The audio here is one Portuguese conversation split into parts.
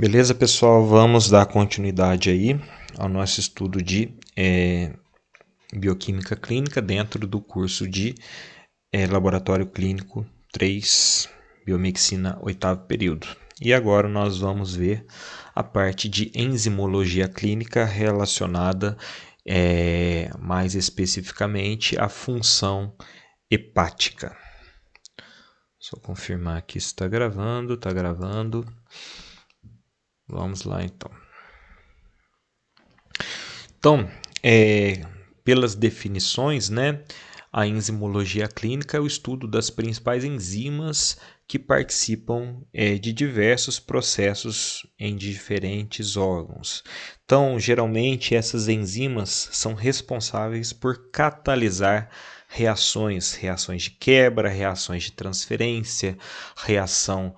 Beleza, pessoal? Vamos dar continuidade aí ao nosso estudo de bioquímica clínica dentro do curso de Laboratório Clínico 3, Biomedicina, oitavo período. E agora nós vamos ver a parte de enzimologia clínica relacionada mais especificamente à função hepática. Só confirmar aqui se está gravando, está gravando. Vamos lá então. Então, pelas definições, né, a enzimologia clínica é o estudo das principais enzimas que participam de diversos processos em diferentes órgãos. Então, geralmente, essas enzimas são responsáveis por catalisar reações de quebra, reações de transferência, reação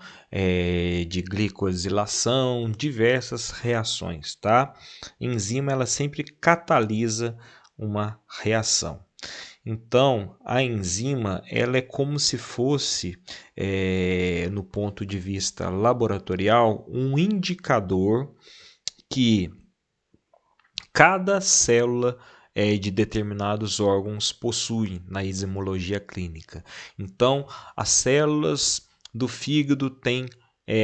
de glicosilação, diversas reações, tá? Enzima ela sempre catalisa uma reação. Então, a enzima ela é como se fosse, no ponto de vista laboratorial, um indicador que cada célula de determinados órgãos possui na enzimologia clínica. Então, as células do fígado têm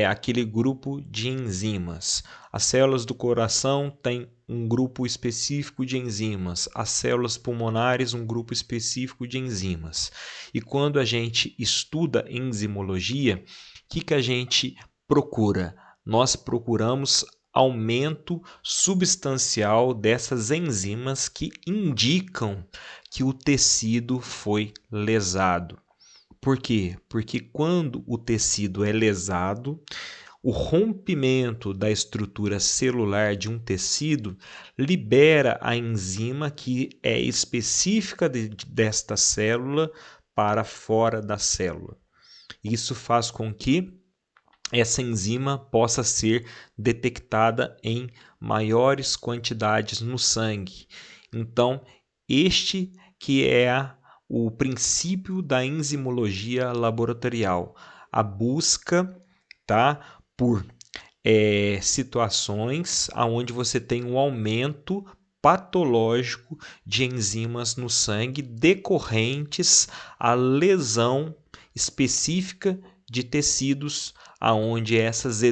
aquele grupo de enzimas. As células do coração têm um grupo específico de enzimas. As células pulmonares, um grupo específico de enzimas. E quando a gente estuda enzimologia, o que a gente procura? Nós procuramos aumento substancial dessas enzimas que indicam que o tecido foi lesado. Por quê? Porque quando o tecido é lesado, o rompimento da estrutura celular de um tecido libera a enzima que é específica desta célula para fora da célula. Isso faz com que essa enzima possa ser detectada em maiores quantidades no sangue. Então, este que é o princípio da enzimologia laboratorial, a busca, tá, por situações onde você tem um aumento patológico de enzimas no sangue decorrentes à lesão específica de tecidos aonde essas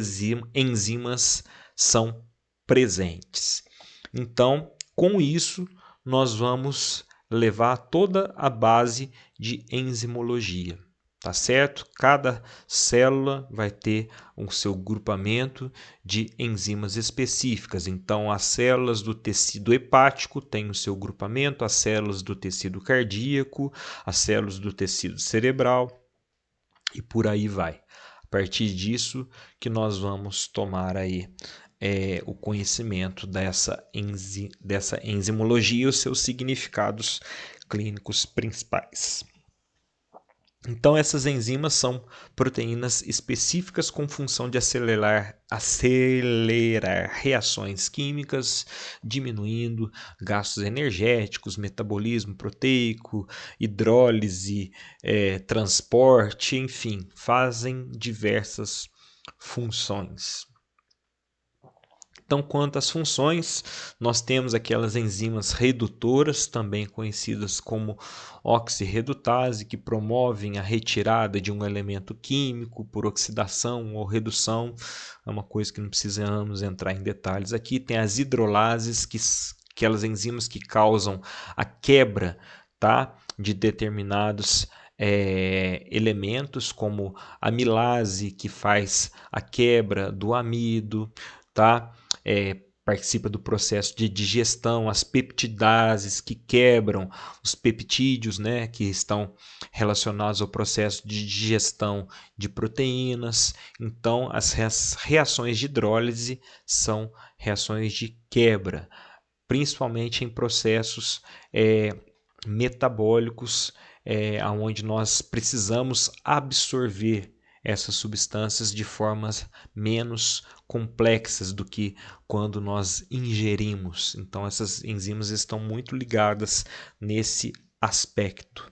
enzimas são presentes. Então, com isso, nós vamos levar toda a base de enzimologia, tá certo? Cada célula vai ter o seu grupamento de enzimas específicas. Então, as células do tecido hepático têm o seu grupamento, as células do tecido cardíaco, as células do tecido cerebral e por aí vai. A partir disso que nós vamos tomar aí o conhecimento dessa enzimologia e os seus significados clínicos principais. Então, essas enzimas são proteínas específicas com função de acelerar reações químicas, diminuindo gastos energéticos, metabolismo proteico, hidrólise, transporte, enfim, fazem diversas funções. Então, quanto às funções, nós temos aquelas enzimas redutoras, também conhecidas como oxirredutase, que promovem a retirada de um elemento químico por oxidação ou redução. É uma coisa que não precisamos entrar em detalhes aqui. Tem as hidrolases, aquelas enzimas que causam a quebra, tá, de determinados elementos, como a amilase, que faz a quebra do amido, tá? Participa do processo de digestão, as peptidases que quebram os peptídeos, né, que estão relacionados ao processo de digestão de proteínas. Então, as reações de hidrólise são reações de quebra, principalmente em processos metabólicos, onde nós precisamos absorver essas substâncias de formas menos complexas do que quando nós ingerimos. Então, essas enzimas estão muito ligadas nesse aspecto.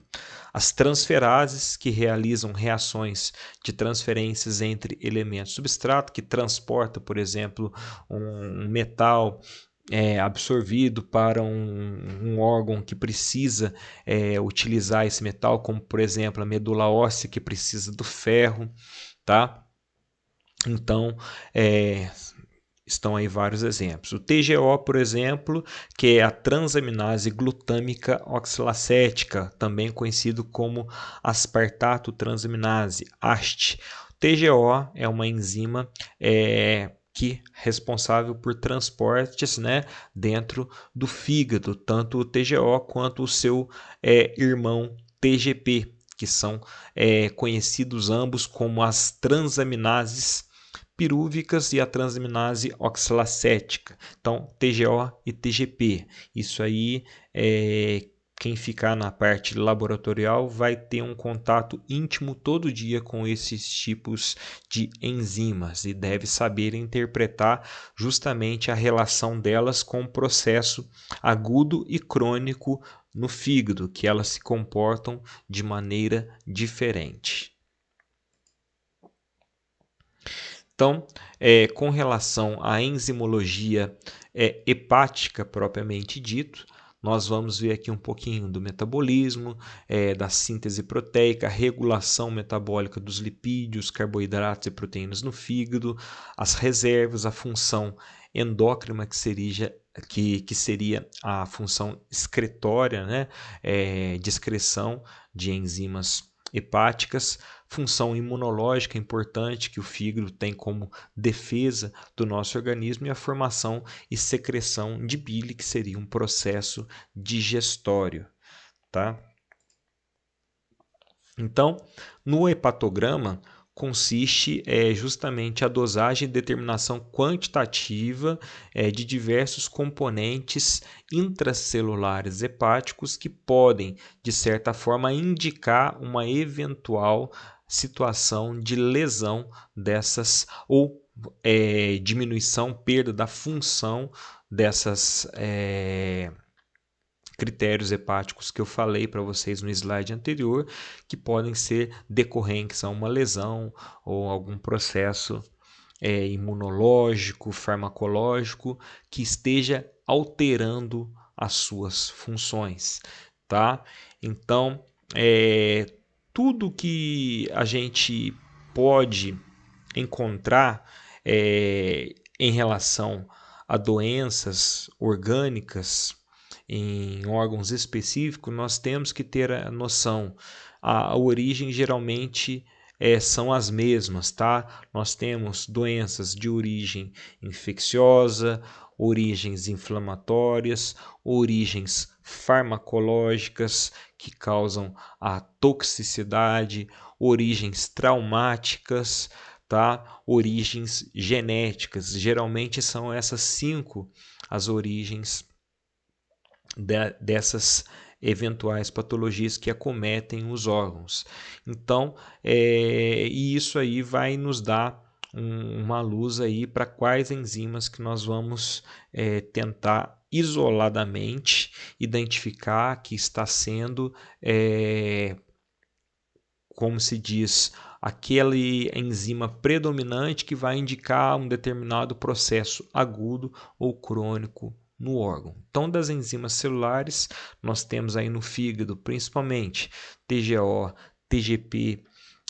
As transferases, que realizam reações de transferências entre elementos substrato, que transporta, por exemplo, um metal absorvido para um órgão que precisa utilizar esse metal, como por exemplo a medula óssea que precisa do ferro, tá? Então, estão aí vários exemplos. O TGO, por exemplo, que é a transaminase glutâmica oxalacética, também conhecido como aspartato transaminase, AST. O TGO é uma enzima que é responsável por transportes, né, dentro do fígado, tanto o TGO quanto o seu irmão TGP, que são conhecidos ambos como as transaminases pirúvicas e a transaminase oxalacética. Então, TGO e TGP. Isso aí, quem ficar na parte laboratorial vai ter um contato íntimo todo dia com esses tipos de enzimas e deve saber interpretar justamente a relação delas com o processo agudo e crônico no fígado, que elas se comportam de maneira diferente. Então, com relação à enzimologia hepática propriamente dito, nós vamos ver aqui um pouquinho do metabolismo, da síntese proteica, regulação metabólica dos lipídios, carboidratos e proteínas no fígado, as reservas, a função endócrina que seria a função excretória, né, de excreção de enzimas hepáticas, função imunológica importante que o fígado tem como defesa do nosso organismo e a formação e secreção de bile, que seria um processo digestório, tá? Então, no hepatograma consiste justamente a dosagem e determinação quantitativa de diversos componentes intracelulares hepáticos que podem, de certa forma, indicar uma eventual situação de lesão dessas ou diminuição, perda da função dessas critérios hepáticos que eu falei para vocês no slide anterior, que podem ser decorrentes a uma lesão ou algum processo imunológico, farmacológico que esteja alterando as suas funções, tá? Então, tudo que a gente pode encontrar em relação a doenças orgânicas em órgãos específicos, nós temos que ter a noção. A origem geralmente são as mesmas, tá? Nós temos doenças de origem infecciosa, origens inflamatórias, origens farmacológicas que causam a toxicidade, origens traumáticas, tá? Origens genéticas. Geralmente são essas 5 as origens dessas eventuais patologias que acometem os órgãos. Então, e isso aí vai nos dar uma luz aí para quais enzimas que nós vamos tentar isoladamente identificar que está sendo, como se diz, aquele enzima predominante que vai indicar um determinado processo agudo ou crônico no órgão. Então, das enzimas celulares, nós temos aí no fígado, principalmente TGO, TGP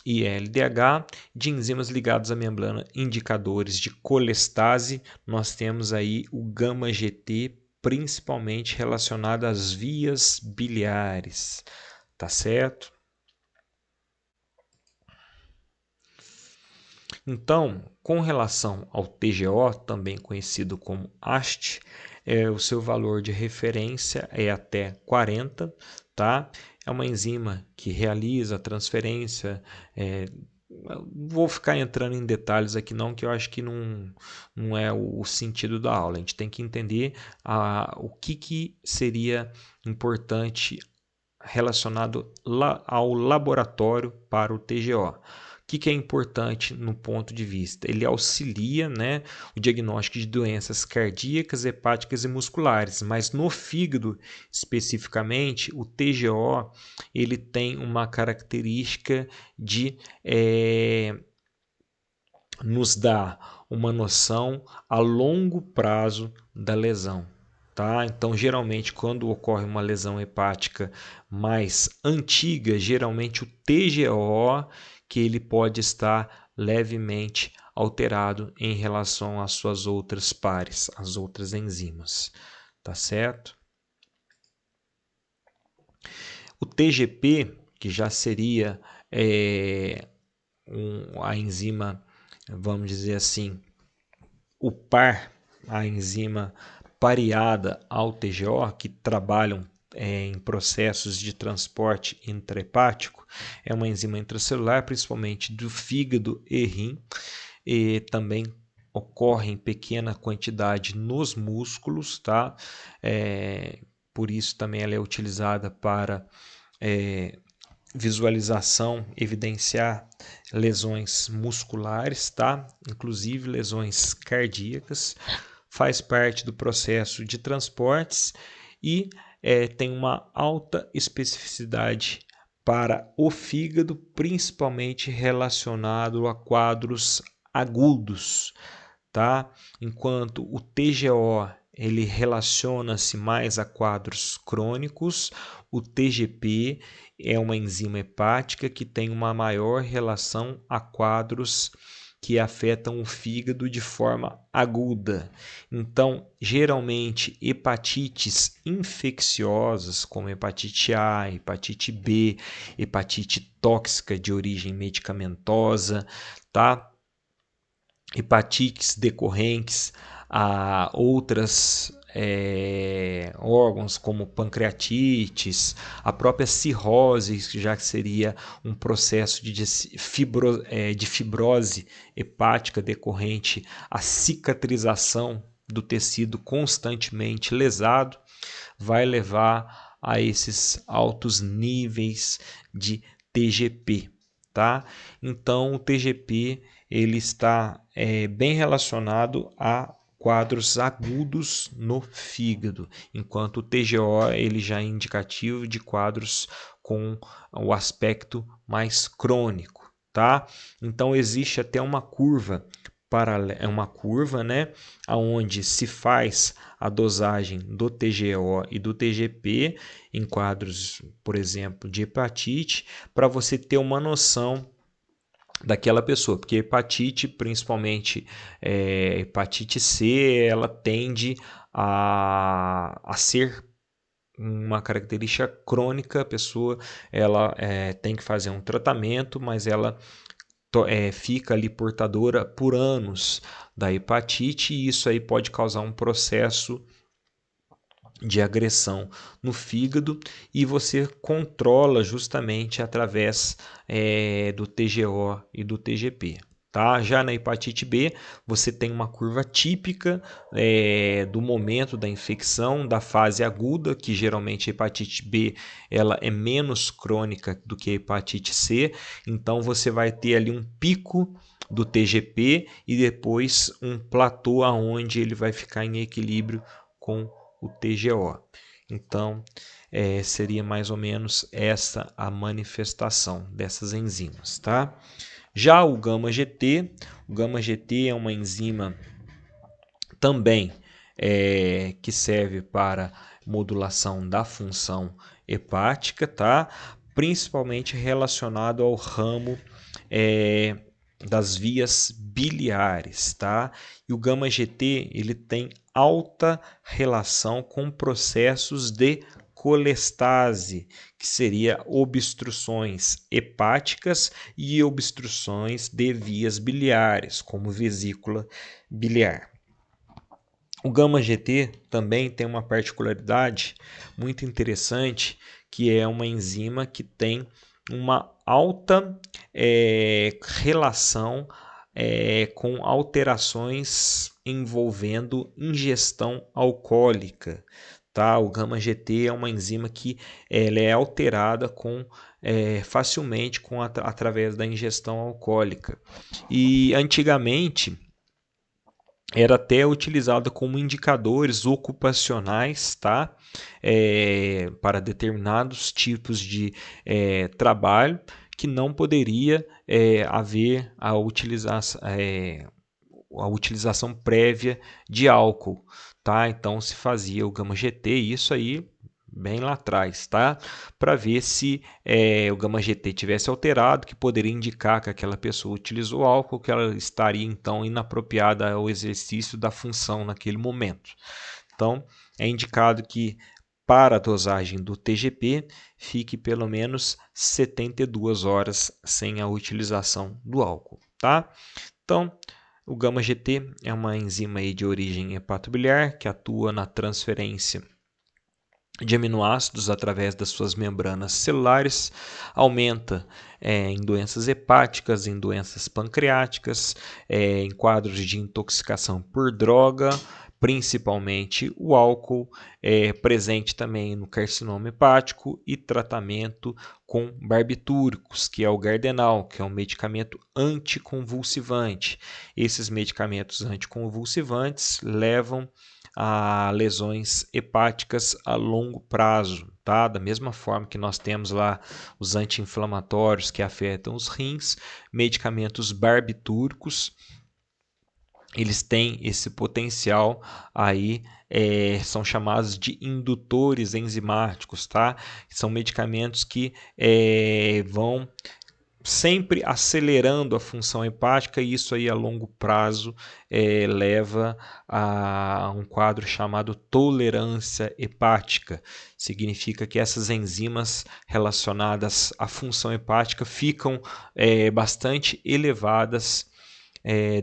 e LDH. De enzimas ligadas à membrana, indicadores de colestase, nós temos aí o gama-GT, principalmente relacionado às vias biliares, tá certo? Então, com relação ao TGO, também conhecido como AST, o seu valor de referência é até 40, tá? É uma enzima que realiza a transferência. Vou ficar entrando em detalhes aqui não, que eu acho que não é o sentido da aula. A gente tem que entender o que seria importante relacionado ao laboratório para o TGO. que é importante no ponto de vista? Ele auxilia, né, o diagnóstico de doenças cardíacas, hepáticas e musculares, mas no fígado, especificamente, o TGO ele tem uma característica de nos dar uma noção a longo prazo da lesão. Tá? Então, geralmente, quando ocorre uma lesão hepática mais antiga, geralmente o TGO, que ele pode estar levemente alterado em relação às suas outras pares, as outras enzimas. Tá certo? O TGP, que já seria a enzima, vamos dizer assim, o par, a enzima pareada ao TGO, que trabalham em processos de transporte intrahepático, é uma enzima intracelular, principalmente do fígado e rim, e também ocorre em pequena quantidade nos músculos, tá? Por isso também ela é utilizada para visualização, evidenciar lesões musculares, tá? Inclusive lesões cardíacas, faz parte do processo de transportes e tem uma alta especificidade para o fígado, principalmente relacionado a quadros agudos, tá? Enquanto o TGO ele relaciona-se mais a quadros crônicos, o TGP é uma enzima hepática que tem uma maior relação a quadros que afetam o fígado de forma aguda. Então, geralmente, hepatites infecciosas, como hepatite A, hepatite B, hepatite tóxica de origem medicamentosa, tá? Hepatites decorrentes a outras órgãos como pancreatites, a própria cirrose, já que seria um processo de fibrose hepática decorrente à cicatrização do tecido constantemente lesado, vai levar a esses altos níveis de TGP. Tá? Então, o TGP ele está bem relacionado a quadros agudos no fígado, enquanto o TGO ele já é indicativo de quadros com o aspecto mais crônico, tá? Então existe até uma curva né, aonde se faz a dosagem do TGO e do TGP em quadros, por exemplo, de hepatite, para você ter uma noção daquela pessoa, porque hepatite, principalmente hepatite C, ela tende a ser uma característica crônica, a pessoa ela tem que fazer um tratamento, mas ela fica ali portadora por anos da hepatite e isso aí pode causar um processo de agressão no fígado e você controla justamente através do TGO e do TGP. Tá? Já na hepatite B, você tem uma curva típica do momento da infecção, da fase aguda, que geralmente a hepatite B ela é menos crônica do que a hepatite C, então você vai ter ali um pico do TGP e depois um platô aonde ele vai ficar em equilíbrio com o TGO. Então, seria mais ou menos essa a manifestação dessas enzimas, tá? Já o gama-GT é uma enzima também que serve para modulação da função hepática, tá? Principalmente relacionado ao ramo das vias biliares, tá? E o gama-GT ele tem alta relação com processos de colestase, que seria obstruções hepáticas e obstruções de vias biliares, como vesícula biliar. O gama-GT também tem uma particularidade muito interessante, que é uma enzima que tem uma alta relação com alterações envolvendo ingestão alcoólica. Tá? O gama-GT é uma enzima que ela é alterada com facilmente através da ingestão alcoólica. E antigamente era até utilizada como indicadores ocupacionais, tá? Para determinados tipos de trabalho que não poderia haver a utilização prévia de álcool, tá? Então se fazia o gama GT, isso aí bem lá atrás, tá? Para ver se o gama GT tivesse alterado, que poderia indicar que aquela pessoa utilizou álcool, que ela estaria então inapropriada ao exercício da função naquele momento. Então é indicado que para a dosagem do TGP fique pelo menos 72 horas sem a utilização do álcool, tá? Então o gama GT é uma enzima aí de origem hepatobiliar que atua na transferência de aminoácidos através das suas membranas celulares, aumenta em doenças hepáticas, em doenças pancreáticas, em quadros de intoxicação por droga, principalmente o álcool, presente também no carcinoma hepático e tratamento com barbitúricos, que é o Gardenal, que é um medicamento anticonvulsivante. Esses medicamentos anticonvulsivantes levam a lesões hepáticas a longo prazo, tá? Da mesma forma que nós temos lá os anti-inflamatórios que afetam os rins, medicamentos barbitúricos, eles têm esse potencial aí, são chamados de indutores enzimáticos, tá? São medicamentos que vão sempre acelerando a função hepática e isso aí a longo prazo leva a um quadro chamado tolerância hepática. Significa que essas enzimas relacionadas à função hepática ficam bastante elevadas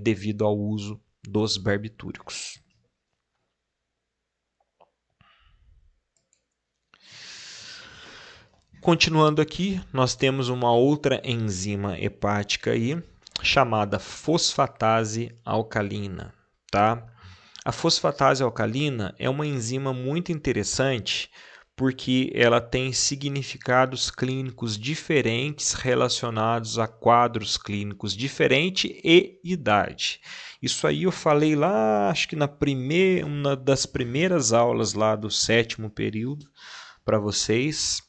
devido ao uso dos barbitúricos. Continuando aqui, nós temos uma outra enzima hepática aí, chamada fosfatase alcalina, tá? A fosfatase alcalina é uma enzima muito interessante porque ela tem significados clínicos diferentes relacionados a quadros clínicos diferentes e idade. Isso aí eu falei lá, acho que uma das primeiras aulas lá do 7º período para vocês.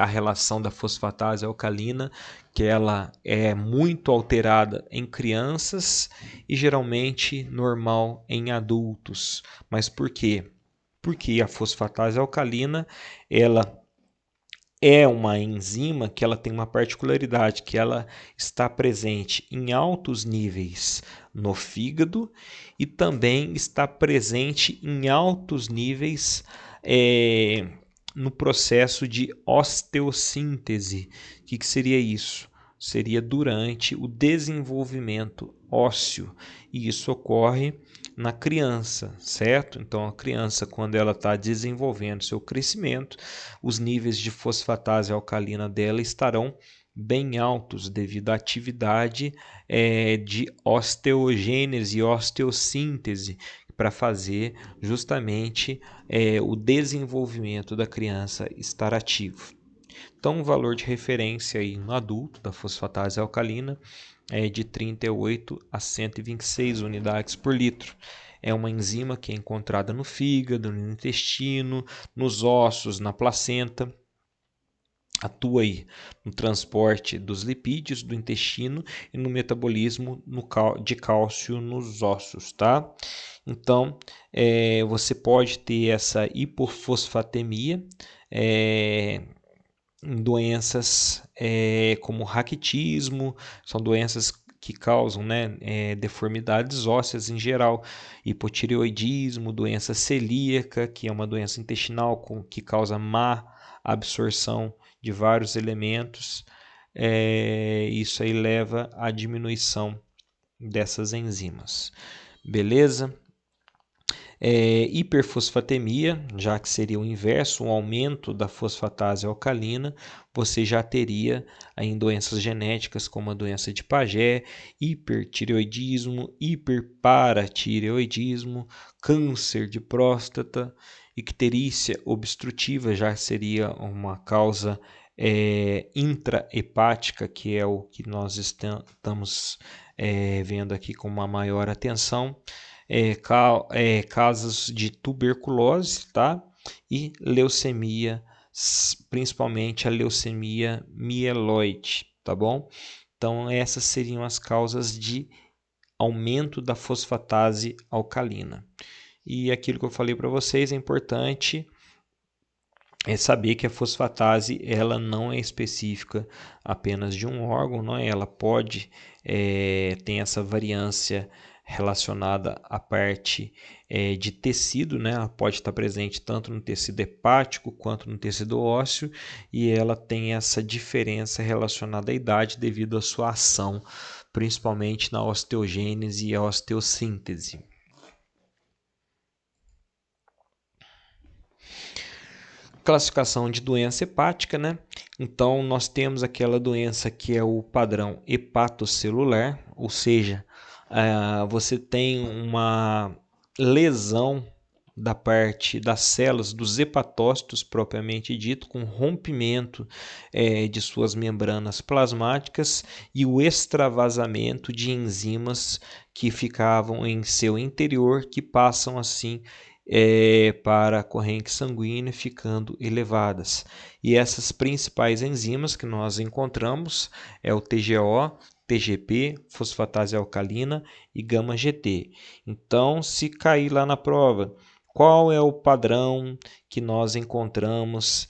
A relação da fosfatase alcalina, que ela é muito alterada em crianças e geralmente normal em adultos. Mas por quê? Porque a fosfatase alcalina, ela é uma enzima que ela tem uma particularidade, que ela está presente em altos níveis no fígado e também está presente em altos níveis no processo de osteossíntese. O que seria isso? Seria durante o desenvolvimento ósseo, e isso ocorre na criança, certo? Então, a criança, quando ela está desenvolvendo seu crescimento, os níveis de fosfatase alcalina dela estarão bem altos devido à atividade de osteogênese e osteossíntese para fazer justamente o desenvolvimento da criança estar ativo. Então, o valor de referência aí no adulto da fosfatase alcalina é de 38 a 126 unidades por litro. É uma enzima que é encontrada no fígado, no intestino, nos ossos, na placenta. Atua aí no transporte dos lipídios do intestino e no metabolismo de cálcio nos ossos, tá? Então, você pode ter essa hipofosfatemia em doenças como raquitismo, são doenças que causam deformidades ósseas em geral, hipotireoidismo, doença celíaca, que é uma doença intestinal que causa má absorção de vários elementos. Isso aí leva à diminuição dessas enzimas. Beleza? Hiperfosfatemia, já que seria o inverso, um aumento da fosfatase alcalina, você já teria em doenças genéticas como a doença de Paget, hipertireoidismo, hiperparatireoidismo, câncer de próstata, icterícia obstrutiva já seria uma causa intrahepática, que é o que nós estamos vendo aqui com uma maior atenção, casos de tuberculose, tá? E leucemia, principalmente a leucemia mieloide, tá bom? Então essas seriam as causas de aumento da fosfatase alcalina. E aquilo que eu falei para vocês é importante saber que a fosfatase ela não é específica apenas de um órgão, não é? Ela pode ter essa variância relacionada à parte de tecido, né? Ela pode estar presente tanto no tecido hepático quanto no tecido ósseo, e ela tem essa diferença relacionada à idade devido à sua ação, principalmente na osteogênese e a osteossíntese. Classificação de doença hepática, né? Então, nós temos aquela doença que é o padrão hepatocelular, ou seja, você tem uma lesão da parte das células dos hepatócitos propriamente dito, com rompimento de suas membranas plasmáticas e o extravasamento de enzimas que ficavam em seu interior, que passam assim para a corrente sanguínea, ficando elevadas. E essas principais enzimas que nós encontramos é o TGO, TGP, fosfatase alcalina e gama-GT. Então, se cair lá na prova, qual é o padrão que nós encontramos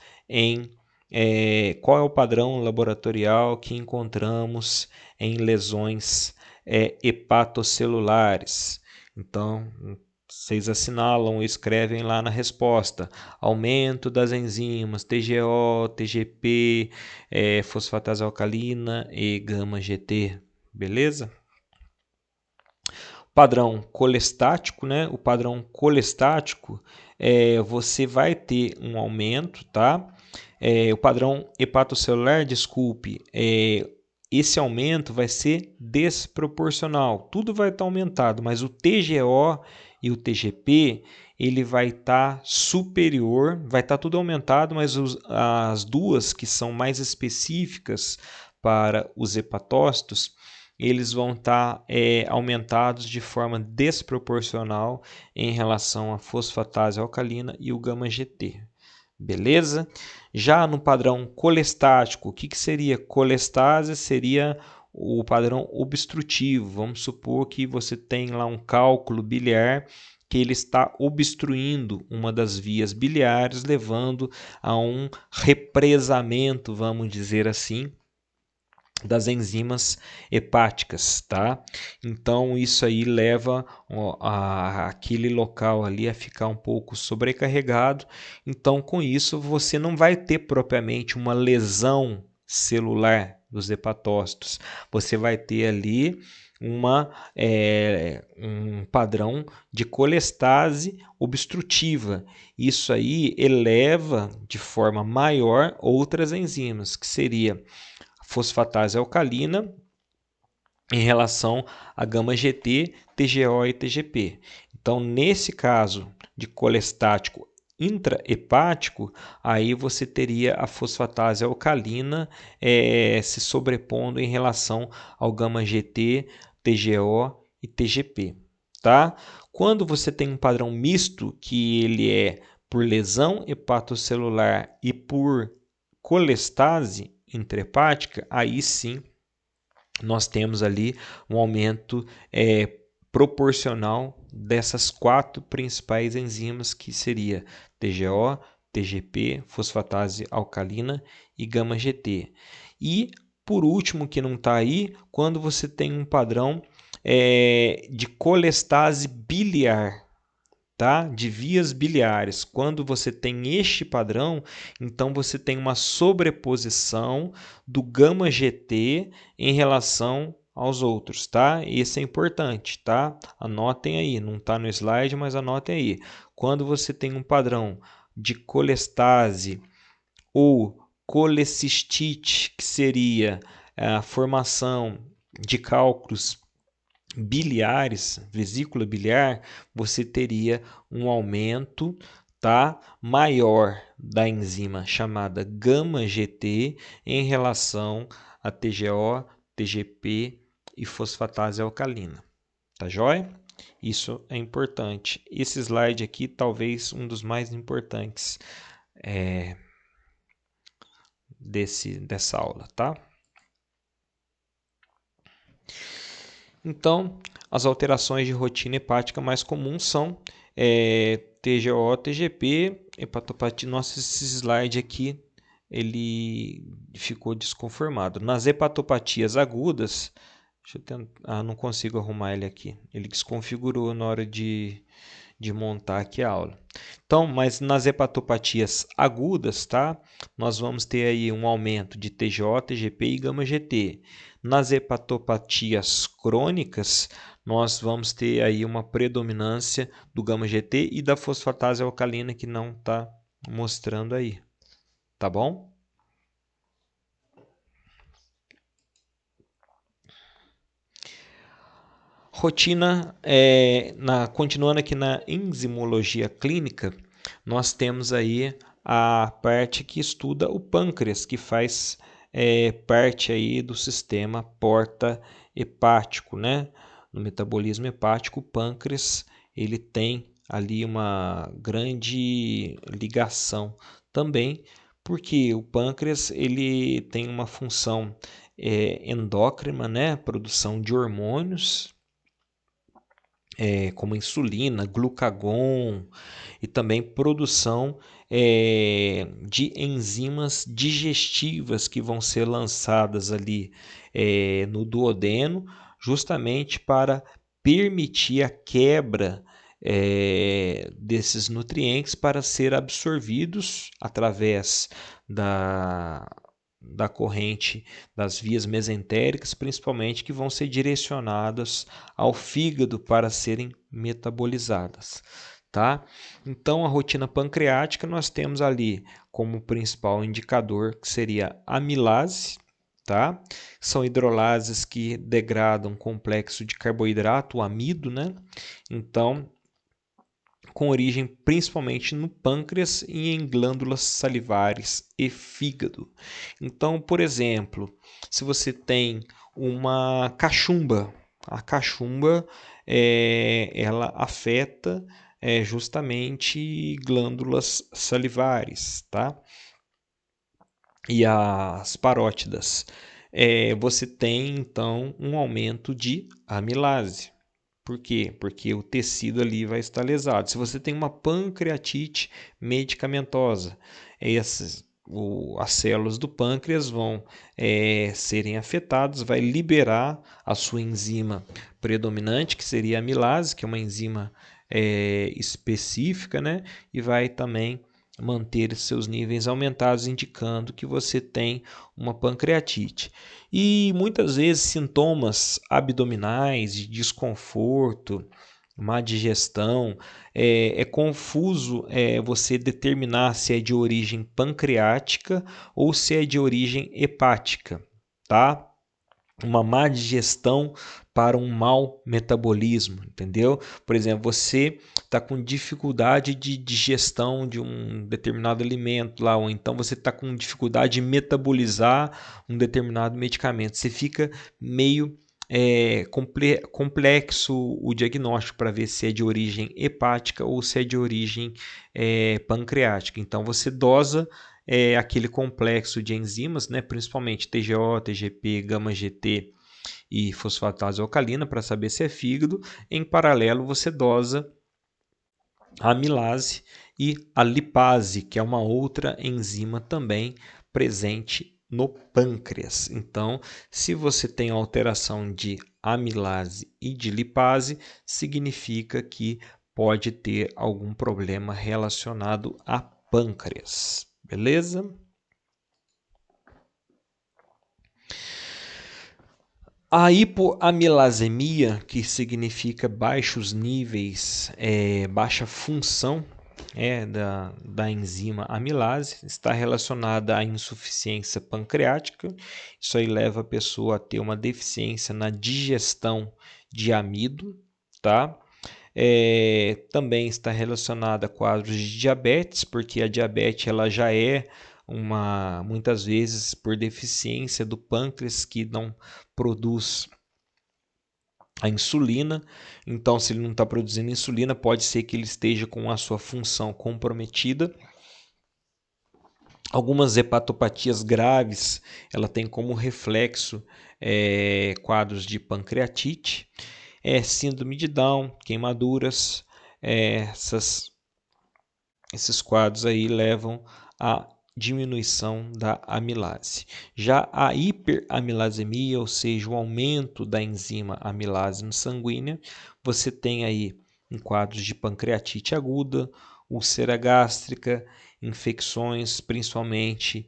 qual é o padrão laboratorial que encontramos em lesões hepatocelulares? Então, vocês assinalam ou escrevem lá na resposta: aumento das enzimas TGO, TGP, fosfatase alcalina e gama-GT, beleza? Padrão colestático, né? O padrão colestático, você vai ter um aumento, tá? O padrão hepatocelular, desculpe, esse aumento vai ser desproporcional. Tudo vai estar aumentado, mas o TGO e o TGP, ele vai estar superior, vai estar tudo aumentado, mas as duas que são mais específicas para os hepatócitos, eles vão estar aumentados de forma desproporcional em relação à fosfatase alcalina e o gama-GT. Beleza? Já no padrão colestático, o que seria colestase? Seria o padrão obstrutivo. Vamos supor que você tem lá um cálculo biliar que ele está obstruindo uma das vias biliares, levando a um represamento, vamos dizer assim, das enzimas hepáticas, tá? Então isso aí leva aquele local ali a ficar um pouco sobrecarregado. Então com isso você não vai ter propriamente uma lesão celular dos hepatócitos. Você vai ter ali um padrão de colestase obstrutiva. Isso aí eleva de forma maior outras enzimas, que seria fosfatase alcalina em relação a gama-GT, TGO e TGP. Então, nesse caso de colestático intrahepático, aí você teria a fosfatase alcalina se sobrepondo em relação ao gama-GT, TGO e TGP. Tá? Quando você tem um padrão misto, que ele é por lesão hepatocelular e por colestase intrahepática, aí sim nós temos ali um aumento proporcional dessas quatro principais enzimas, que seria TGO, TGP, fosfatase alcalina e gama-GT. E por último, que não está aí, quando você tem um padrão de colestase biliar, tá? De vias biliares. Quando você tem este padrão, então você tem uma sobreposição do gama-GT em relação aos outros, tá? Esse é importante, tá? Anotem aí, não está no slide, mas anotem aí. Quando você tem um padrão de colestase ou colecistite, que seria a formação de cálculos biliares, vesícula biliar, você teria um aumento tá, maior da enzima chamada gama-GT em relação a TGO, TGP e fosfatase alcalina. Tá joia? Isso é importante. Esse slide aqui talvez um dos mais importantes dessa aula, tá? Então, as alterações de rotina hepática mais comuns são TGO, TGP, hepatopatia. Nossa, esse slide aqui ele ficou desconformado. Nas hepatopatias agudas, deixa eu tentar, não consigo arrumar ele aqui. Ele desconfigurou na hora de montar aqui a aula. Então, mas nas hepatopatias agudas, tá? Nós vamos ter aí um aumento de TGO, TGP e gama-GT. Nas hepatopatias crônicas, nós vamos ter aí uma predominância do gama-GT e da fosfatase alcalina que não está mostrando aí. Tá bom? Rotina, continuando aqui na enzimologia clínica, nós temos aí a parte que estuda o pâncreas, que faz parte aí do sistema porta-hepático, né? No metabolismo hepático, o pâncreas ele tem ali uma grande ligação também, porque o pâncreas ele tem uma função endócrina, né? Produção de hormônios, como insulina, glucagon e também produção de enzimas digestivas que vão ser lançadas ali no duodeno, justamente para permitir a quebra desses nutrientes para ser absorvidos através da corrente das vias mesentéricas, principalmente, que vão ser direcionadas ao fígado para serem metabolizadas, tá? Então, a rotina pancreática nós temos ali como principal indicador que seria a amilase, tá? São hidrolases que degradam complexo de carboidrato, o amido, né? Então, com origem principalmente no pâncreas e em glândulas salivares e fígado. Então, por exemplo, se você tem uma cachumba, a cachumba ela afeta justamente glândulas salivares, tá? E as parótidas. Você tem então um aumento de amilase. Por quê? Porque o tecido ali vai estar lesado. Se você tem uma pancreatite medicamentosa, as células do pâncreas vão serem afetadas, vai liberar a sua enzima predominante, que seria a amilase, que é uma enzima específica, né? E vai também manter seus níveis aumentados, indicando que você tem uma pancreatite. E muitas vezes sintomas abdominais, de desconforto, má digestão, é confuso você determinar se é de origem pancreática ou se é de origem hepática, tá? Uma má digestão para um mau metabolismo, entendeu? Por exemplo, você está com dificuldade de digestão de um determinado alimento lá, ou então você está com dificuldade de metabolizar um determinado medicamento. Você fica meio complexo o diagnóstico para ver se é de origem hepática ou se é de origem pancreática. Então você dosa aquele complexo de enzimas, né, principalmente TGO, TGP, gama-GT e fosfatase alcalina, para saber se é fígado. Em paralelo, você dosa a amilase e a lipase, que é uma outra enzima também presente no pâncreas. Então, se você tem alteração de amilase e de lipase, significa que pode ter algum problema relacionado a pâncreas. Beleza? A hipoamilasemia, que significa baixos níveis, baixa função da enzima amilase, está relacionada à insuficiência pancreática. Isso aí leva a pessoa a ter uma deficiência na digestão de amido, tá? Também está relacionada a quadros de diabetes, porque a diabetes ela já é muitas vezes por deficiência do pâncreas que não produz a insulina. Então, se ele não está produzindo insulina, pode ser que ele esteja com a sua função comprometida. Algumas hepatopatias graves, ela tem como reflexo quadros de pancreatite, síndrome de Down, queimaduras, esses quadros aí levam a diminuição da amilase. Já a hiperamilasemia, ou seja, o aumento da enzima amilase sanguínea, você tem aí em quadros de pancreatite aguda, úlcera gástrica, infecções, principalmente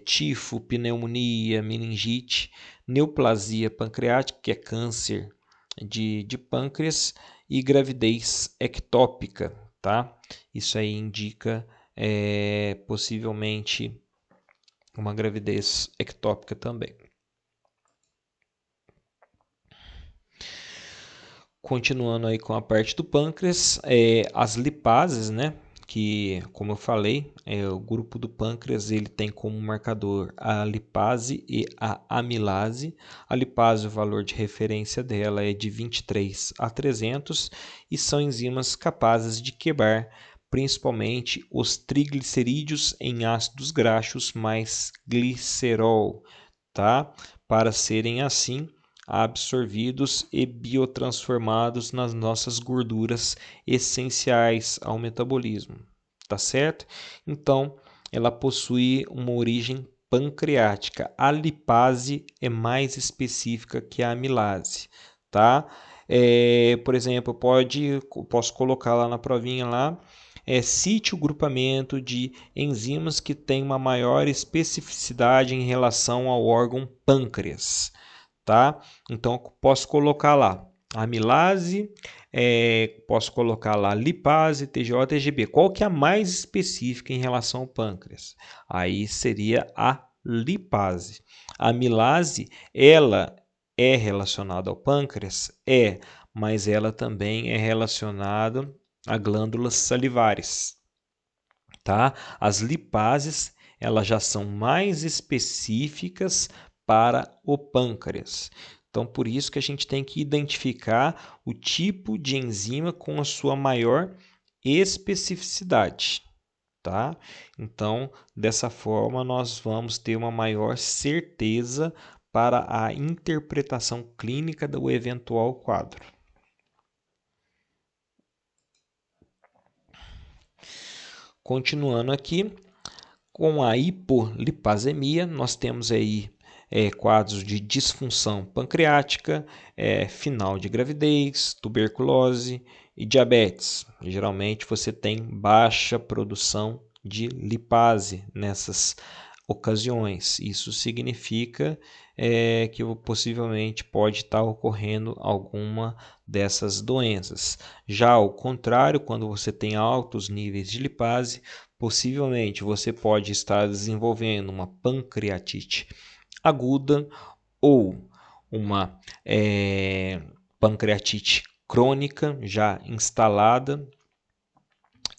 tifo, pneumonia, meningite, neoplasia pancreática, que é câncer de pâncreas, e gravidez ectópica, tá? Isso aí indica possivelmente uma gravidez ectópica também. Continuando aí com a parte do pâncreas, as lipases, né? Que, como eu falei, o grupo do pâncreas ele tem como marcador a lipase e a amilase. A lipase, o valor de referência dela é de 23 a 300 e são enzimas capazes de quebrar principalmente os triglicerídeos em ácidos graxos mais glicerol, tá? Para serem assim absorvidos e biotransformados nas nossas gorduras essenciais ao metabolismo, tá certo? Então, ela possui uma origem pancreática. A lipase é mais específica que a amilase, tá? Por exemplo, posso colocar lá na provinha lá, cite o grupamento de enzimas que tem uma maior especificidade em relação ao órgão pâncreas. Tá? Então, posso colocar lá amilase, posso colocar lá lipase, TGO, TGB. Qual que é a mais específica em relação ao pâncreas? Aí seria a lipase. A amilase, ela é relacionada ao pâncreas? Mas ela também é relacionada a glândulas salivares. Tá? As lipases, elas já são mais específicas para o pâncreas. Então, por isso que a gente tem que identificar o tipo de enzima com a sua maior especificidade, tá? Então, dessa forma, nós vamos ter uma maior certeza para a interpretação clínica do eventual quadro. Continuando aqui, com a hipolipasemia, nós temos aí quadros de disfunção pancreática, final de gravidez, tuberculose e diabetes. Geralmente você tem baixa produção de lipase nessas ocasiões. Isso significa que possivelmente pode estar ocorrendo alguma dessas doenças. Já ao contrário, quando você tem altos níveis de lipase, possivelmente você pode estar desenvolvendo uma pancreatite aguda ou uma pancreatite crônica já instalada,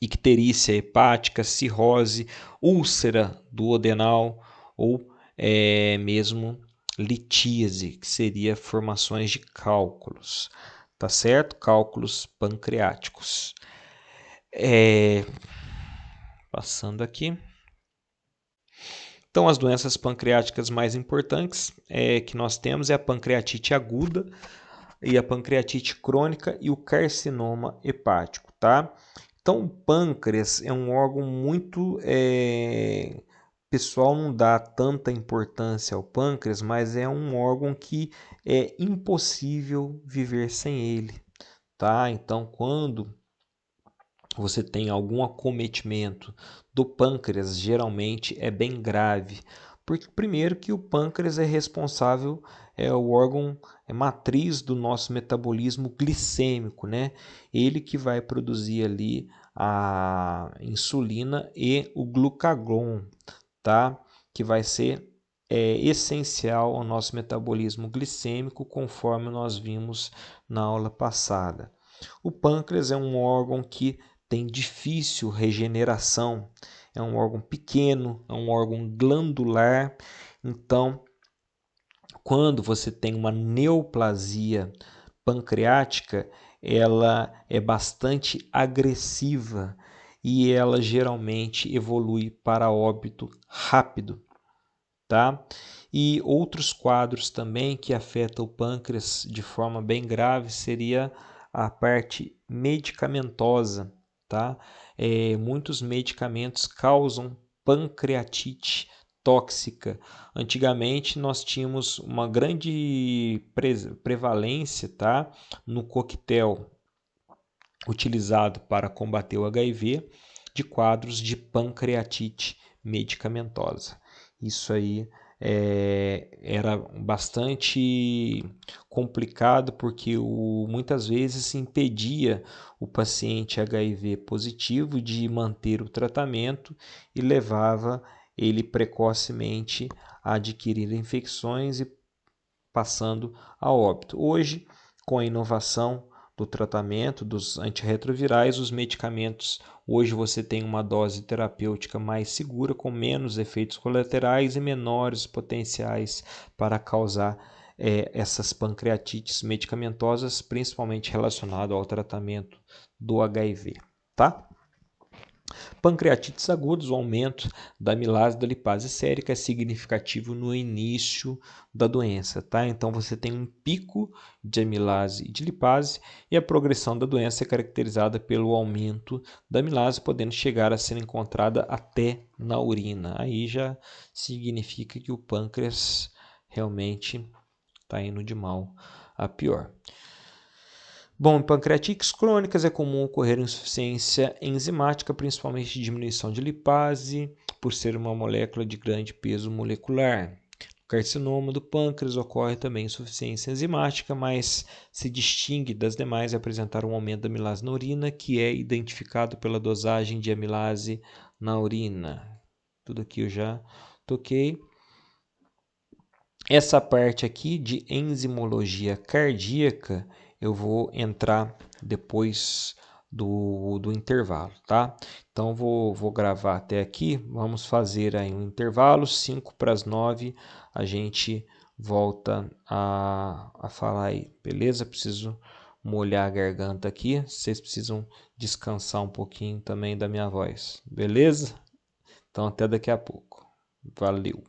icterícia hepática, cirrose, úlcera duodenal ou mesmo litíase, que seria formações de cálculos, tá certo? Cálculos pancreáticos. Passando aqui. Então, as doenças pancreáticas mais importantes que nós temos é a pancreatite aguda e a pancreatite crônica e o carcinoma hepático, tá? Então, o pâncreas é um órgão muito... O pessoal não dá tanta importância ao pâncreas, mas é um órgão que é impossível viver sem ele, tá? Então, quando você tem algum acometimento do pâncreas, geralmente é bem grave. Porque, primeiro, que o pâncreas é responsável, é o órgão matriz do nosso metabolismo glicêmico, né? Ele que vai produzir ali a insulina e o glucagon, tá? Que vai ser essencial ao nosso metabolismo glicêmico, conforme nós vimos na aula passada. O pâncreas é um órgão que tem difícil regeneração, é um órgão pequeno, é um órgão glandular, então quando você tem uma neoplasia pancreática, ela é bastante agressiva e ela geralmente evolui para óbito rápido, tá? E outros quadros também que afetam o pâncreas de forma bem grave seria a parte medicamentosa, tá? Muitos medicamentos causam pancreatite tóxica. Antigamente nós tínhamos uma grande prevalência, tá? No coquetel utilizado para combater o HIV de quadros de pancreatite medicamentosa. Isso aí era bastante complicado porque muitas vezes impedia o paciente HIV positivo de manter o tratamento e levava ele precocemente a adquirir infecções e passando a óbito. Hoje, com a inovação do tratamento dos antirretrovirais, os medicamentos, hoje você tem uma dose terapêutica mais segura, com menos efeitos colaterais e menores potenciais para causar essas pancreatites medicamentosas, principalmente relacionado ao tratamento do HIV, tá? Pancreatites agudas, o aumento da amilase da lipase sérica é significativo no início da doença, tá? Então você tem um pico de amilase e de lipase e a progressão da doença é caracterizada pelo aumento da amilase, podendo chegar a ser encontrada até na urina. Aí já significa que o pâncreas realmente está indo de mal a pior. Bom, em pancreatites crônicas é comum ocorrer insuficiência enzimática, principalmente diminuição de lipase, por ser uma molécula de grande peso molecular. No carcinoma do pâncreas ocorre também insuficiência enzimática, mas se distingue das demais e apresentar um aumento da amilase na urina, que é identificado pela dosagem de amilase na urina. Tudo aqui eu já toquei. Essa parte aqui de enzimologia cardíaca eu vou entrar depois do intervalo, tá? Então vou gravar até aqui, vamos fazer aí um intervalo, 5 para as 9, a gente volta a falar aí, beleza? Preciso molhar a garganta aqui, vocês precisam descansar um pouquinho também da minha voz, beleza? Então até daqui a pouco, valeu!